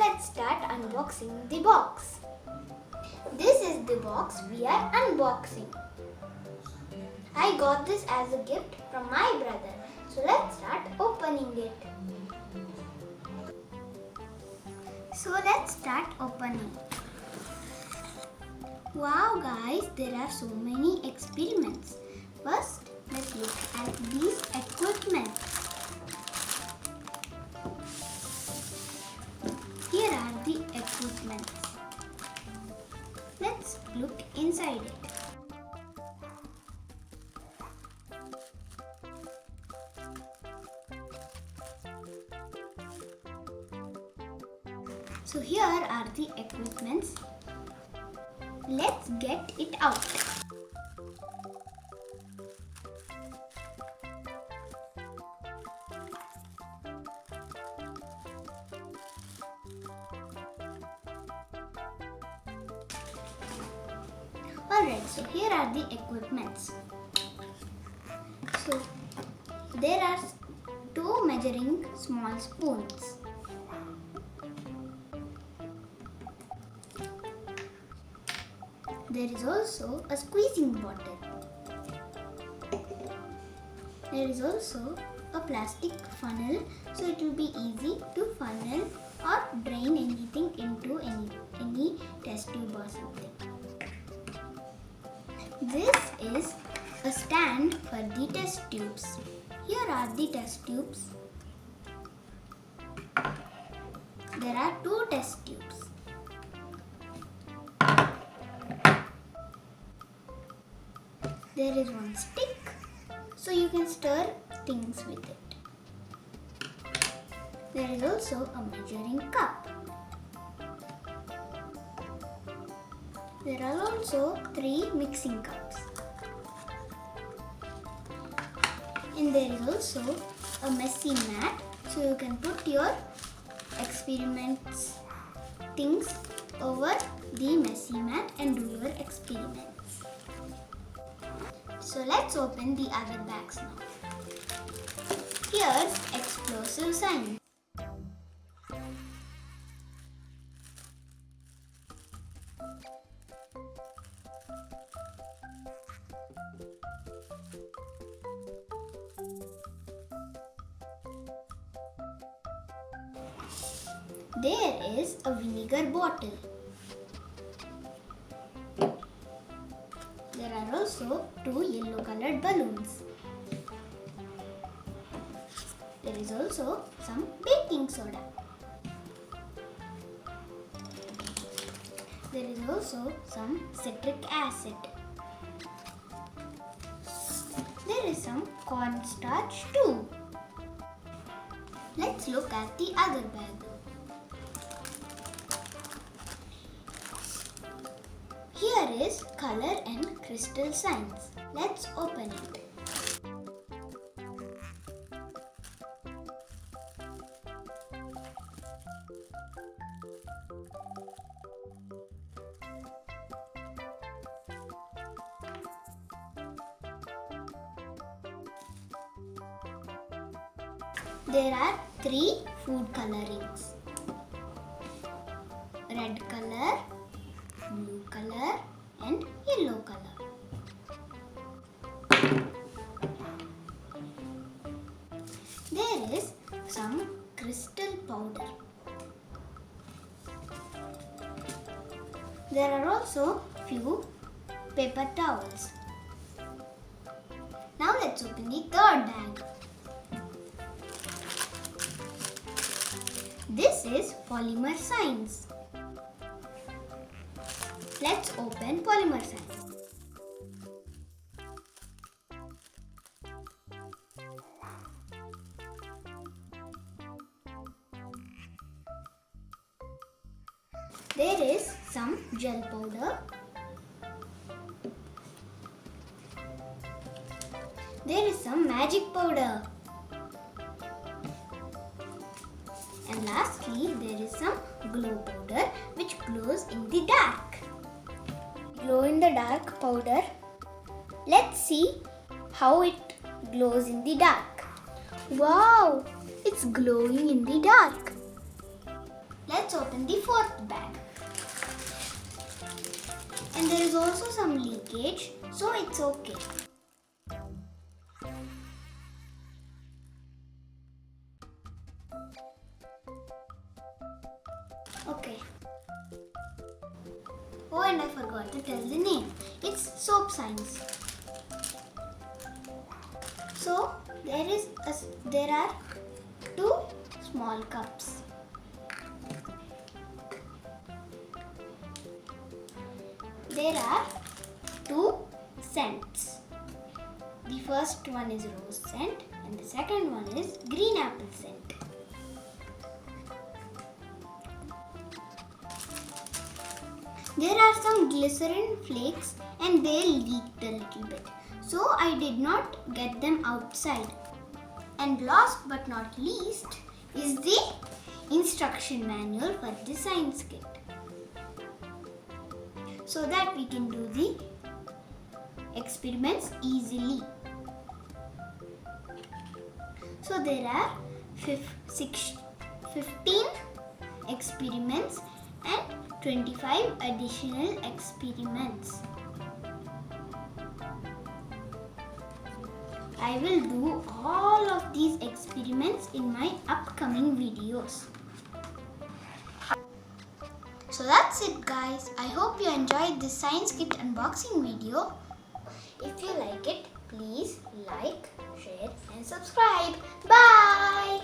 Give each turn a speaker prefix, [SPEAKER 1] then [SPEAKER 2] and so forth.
[SPEAKER 1] let's start unboxing the box. This is the box we are unboxing. I got this as a gift from my brother. So let's start opening it. Wow guys, there are so many experiments. First, let's look at these equipment. Here are the equipment. Let's look inside it. So here are the equipments. Let's get it out. Alright, so here are the equipments. So there are two measuring small spoons. There is also a squeezing bottle. There is also a plastic funnel, so it will be easy to funnel or drain anything into any test tube or something. This is a stand for the test tubes. Here are the test tubes. There are two test tubes. There is one stick, so you can stir things with it. There is also a measuring cup. There are also 3 mixing cups. And there is also a messy mat, so you can put your experiments things over the messy mat and do your experiments. So let's open the other bags now. Here's explosive science. There is a vinegar bottle. There are also 2 yellow colored balloons. There is also some baking soda. There is also some citric acid. There is some cornstarch too. Let's look at the other bag. Here is color and crystal science. Let's open it. There are 3 food colorings. Red color, blue color and yellow color. There is some crystal powder. There are also few paper towels. Now let's open the third bag. This is polymer science. Let's open polymer science. There is some gel powder. There is some magic powder. And lastly, there is some glow powder which glows in the dark. Glow in the dark powder. Let's see how it glows in the dark. Wow! It's glowing in the dark. Let's let's open the fourth bag. And there is also some leakage, so it's okay. Okay. Oh, and I forgot to tell the name. It's Soap Science. So there are 2 small cups. There are 2 scents. The first one is rose scent and the second one is green apple scent. There are some glycerin flakes and they leaked a little bit. So I did not get them outside. And last but not least is the instruction manual for the science kit, so that we can do the experiments easily. So there are 15 experiments and 25 additional experiments. I will do all of these experiments in my upcoming videos. So that's it, guys. I hope you enjoyed this science kit unboxing video. If you like it, please like, share and subscribe. Bye!